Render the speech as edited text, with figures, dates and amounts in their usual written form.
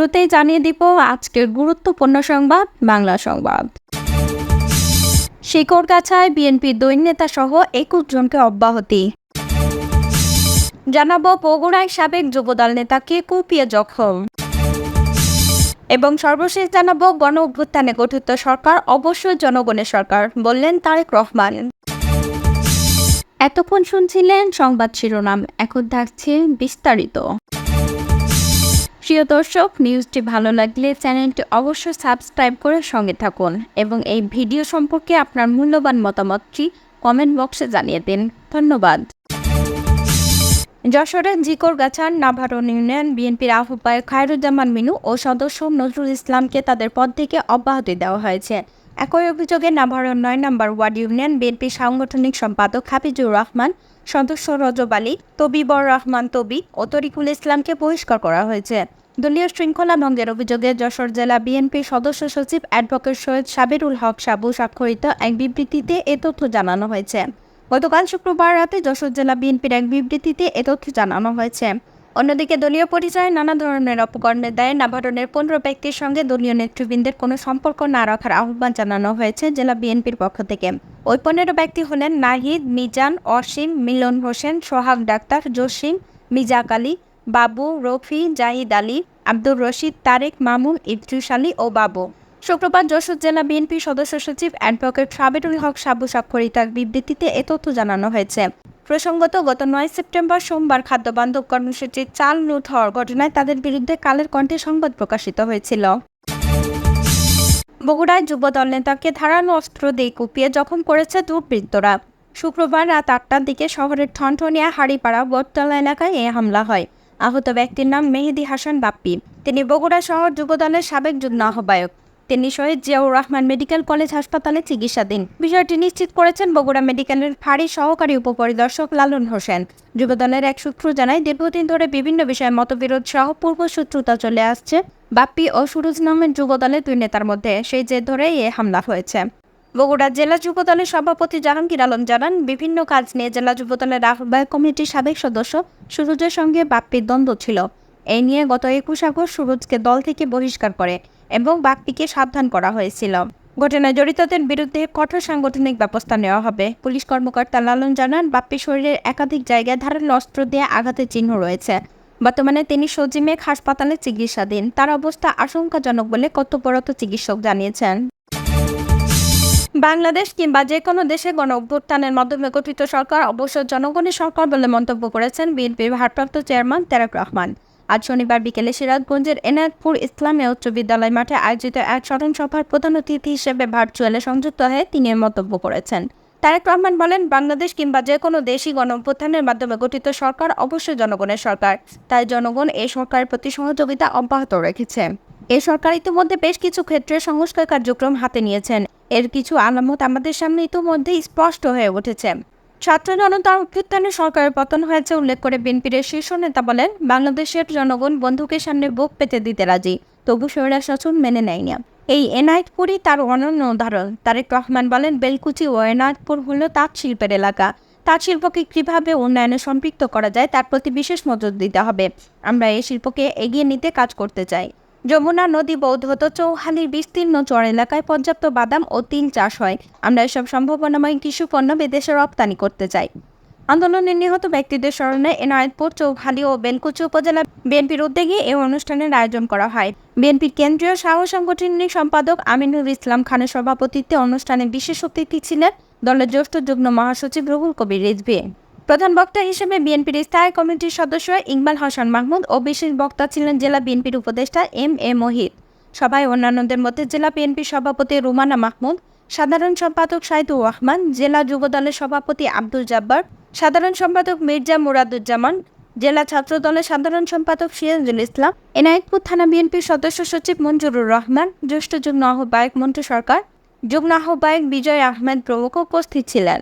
শুরুতেই জানিয়ে দিব আজকের গুরুত্বপূর্ণ সংবাদ বাংলা সংবাদ। শিকড়গাছায় বিএনপির দুই নেতা সহ 21 জনকে অব্যাহতি। জানাবো বগুড়ায় সাবেক যুবদল নেতাকে কুপিয়ে জখম। এবং সর্বশেষ জানাবো গণ অভ্যুত্থানে গঠিত সরকার অবশ্যই জনগণের সরকার বললেন তারেক রহমান। এতক্ষণ শুনছিলেন সংবাদ শিরোনাম, এখন থাকছে বিস্তারিত। প্রিয় দর্শক, নিউজটি ভালো লাগলে চ্যানেলটি অবশ্যই সাবস্ক্রাইব করে সঙ্গে থাকুন এবং এই ভিডিও সম্পর্কে আপনার মূল্যবান মতামতটি কমেন্ট বক্সে জানিয়ে দিন। ধন্যবাদ। যশোরের জিকরগাছার নাভারণ ইউনিয়ন বিএনপির আহ্বায়ক খায়রুজ্জামান মিনু ও সদস্য নজরুল ইসলামকে তাদের পদ থেকে অব্যাহতি দেওয়া হয়েছে। একই অভিযোগে নাভারণ ৯ নম্বর ওয়ার্ড ইউনিয়ন বিএনপির সাংগঠনিক সম্পাদক হাফিজুর রহমান, সদস্য রজব আলী, তবিবর রহমান তবি ও তরিকুল ইসলামকে বহিষ্কার করা হয়েছে। দলীয় শৃঙ্খলা ভঙ্গের অভিযোগে যশোর জেলা বিএনপির সদস্য সচিব অ্যাডভোকেট সৈয়দ সাবেরুল হক সাবু স্বাক্ষরিত এক বিবৃতিতে এ তথ্য জানানো হয়েছে। গতকাল শুক্রবার রাতে যশোর জেলা বিএনপির এক বিবৃতিতে এ তথ্য জানানো হয়েছে। অন্যদিকে দলীয় পরিচয়ে নানা ধরনের অপকর্মের দায়ে নাভারণের 15 ব্যক্তির সঙ্গে দলীয় নেতৃবৃন্দের কোনো সম্পর্ক না রাখার আহ্বান জানানো হয়েছে জেলা বিএনপির পক্ষ থেকে। ওই 15 ব্যক্তি হলেন নাহিদ, মিজান, অসীম, মিলন হোসেন, সোহাগ ডাক্তার, জসিম, মিজাক আলী, বাবু, রফি, জাহিদ আলী, আব্দুর রশিদ, তারেক, মামুন, ইদ্রিস আলী ও বাবু। শুক্রবার যশোর জেলা বিএনপি সদস্য সচিব অ্যাডভোকেট সাবেরুল হক সাবু স্বাক্ষরিত এক বিবৃতিতে এ তথ্য জানানো হয়েছে। প্রসঙ্গত, গত 9 সেপ্টেম্বর সোমবার খাদ্যবান্ধব কর্মসূচির চাল লুট হওয়ার ঘটনায় তাদের বিরুদ্ধে কালের কণ্ঠে সংবাদ প্রকাশিত হয়েছিল। বগুড়ায় যুবদল নেতাকে ধারালো অস্ত্র দিয়ে কুপিয়ে জখম করেছে দুর্বৃত্তরা। শুক্রবার রাত 8টার দিকে শহরের ঠনঠনিয়া হাড়িপাড়া বটতলা এলাকায় এ হামলা হয়। আহত ব্যক্তির নাম মেহেদি হাসান বাপ্পি। তিনি বগুড়া শহর যুবদলের সাবেক যুগ্ম আহ্বায়ক। তিনি শহীদ জিয়াউর রহমান মেডিকেল কলেজ হাসপাতালে চিকিৎসাধীন। বিষয়টি নিশ্চিত করেছেন বগুড়া মেডিকেলের ফাঁড়ি সহকারী উপপরিদর্শক লালন হোসেন। যুবদলের এক সূত্র জানায়, দীর্ঘদিন ধরে বিভিন্ন বিষয়ে মতবিরোধ সহ পূর্বশত্রুতা চলে আসছে বাপ্পি ও সুরজ নামের যুবদলের দুই নেতার মধ্যে। সেই জের ধরেই এ হামলা হয়েছে। বগুড়া জেলা যুবদলের সভাপতি জাহাঙ্গীর আলম জানান, বিভিন্ন কাজ নিয়ে জেলা যুবদলের আহ্বায়ক কমিটির সাবেক সদস্য সুরজের সঙ্গে বাপ্পির দ্বন্দ্ব ছিল। এই নিয়ে গত 21 আগস্ট সুরজকে দল থেকে বহিষ্কার করে এবং বাপ্পিকে সাবধান করা হয়েছিল। ঘটনায় জড়িতদের বিরুদ্ধে কঠোর সাংগঠনিক ব্যবস্থা নেওয়া হবে। পুলিশ কর্মকর্তা লালন জানান, বাপ্পির শরীরের একাধিক জায়গায় ধারালো অস্ত্র দিয়ে আঘাতের চিহ্ন রয়েছে। বর্তমানে তিনি সজিমেক হাসপাতালে চিকিৎসাধীন। তার অবস্থা আশঙ্কাজনক বলে কর্তব্যরত চিকিৎসক জানিয়েছেন। বাংলাদেশ কিংবা যে কোনো দেশে গণ অভ্যুত্থানের মাধ্যমে গঠিত সরকার অবশ্য জনগণের সরকার বলে মন্তব্য করেছেন বিএনপির ভারপ্রাপ্ত চেয়ারম্যান তারেক রহমান। আজ শনিবার বিকেলে সিরাজগঞ্জের এনায়েতপুর ইসলামিয়া উচ্চ বিদ্যালয় মাঠে আয়োজিত এক স্মরণ সভার প্রধান অতিথি হিসেবে ভার্চুয়ালে সংযুক্ত হয়ে তিনি মন্তব্য করেছেন। তারেক রহমান বলেন, বাংলাদেশ কিংবা যে কোনো দেশই গণ অভ্যুত্থানের মাধ্যমে গঠিত সরকার অবশ্যই জনগণের সরকার। তাই জনগণ এই সরকারের প্রতি সহযোগিতা অব্যাহত রেখেছে। এই সরকার ইতিমধ্যে বেশ কিছু ক্ষেত্রে সংস্কার কার্যক্রম হাতে নিয়েছেন। এর কিছু আলামত আমাদের সামনে ইতিমধ্যে স্পষ্ট হয়ে উঠেছে। ছাত্র জনতা অভ্যুত্থানে সরকারের পতন হয়েছে উল্লেখ করে বিএনপির শীর্ষ নেতা বলেন, বাংলাদেশের জনগণ বন্দুকের সামনে বুক পেতে দিতে রাজি, তবু স্বৈরাচার শাসন মেনে নেয় না। এই এনায়েতপুরই তার অনন্য উদাহরণ। তারেক রহমান বলেন, বেলকুচি ও এনায়েতপুর হল তাঁত শিল্পের এলাকা। তাঁত শিল্পকে কীভাবে উন্নয়নে সম্পৃক্ত করা যায় তার প্রতি বিশেষ নজর দিতে হবে। আমরা এই শিল্পকে এগিয়ে নিতে কাজ করতে চাই। যমুনা নদী বৌদ্ধত চৌহালির বিস্তীর্ণ চর এলাকায় পর্যাপ্ত বাদাম ও তিল চাষ হয়। আমরা এসব সম্ভাবনাময় কৃষি পণ্য বিদেশে রপ্তানি করতে চাই। আন্দোলনে নিহত ব্যক্তিদের স্মরণে এনায়েতপুর, চৌহালি ও বেলকুচি উপজেলা বিএনপির উদ্যোগে এই অনুষ্ঠানের আয়োজন করা হয়। বিএনপির কেন্দ্রীয় সাংগঠনিক সম্পাদক আমিনুর ইসলাম খানের সভাপতিত্বে অনুষ্ঠানে বিশেষ অতিথি ছিলেন দলের জ্যেষ্ঠ যুগ্ম মহাসচিব রুহুল কবির রিজভী। প্রধান বক্তা হিসেবে বিএনপির স্থায়ী কমিটির সদস্য ইকবাল হাসান মাহমুদ ও বিশেষ বক্তা ছিলেন জেলা বিএনপির উপদেষ্টা এম.এ. মহিদ। সভায় অন্যান্যদের মধ্যে জেলা বিএনপির সভাপতি রুমানা মাহমুদ, সাধারণ সম্পাদক সাইদুর রহমান, জেলা যুবদলের সভাপতি আব্দুল জব্বার, সাধারণ সম্পাদক মির্জা মুরাদুজ্জামান, জেলা ছাত্র দলের সাধারণ সম্পাদক সিরাজুল ইসলাম, এনায়েতপুর থানা বিএনপির সদস্য সচিব মঞ্জুরুর রহমান, জ্যেষ্ঠ যুগ্ম আহ্বায়ক মন্টু সরকার, যুগ্ম আহ্বায়ক বিজয় আহমেদ প্রমুখ উপস্থিত ছিলেন।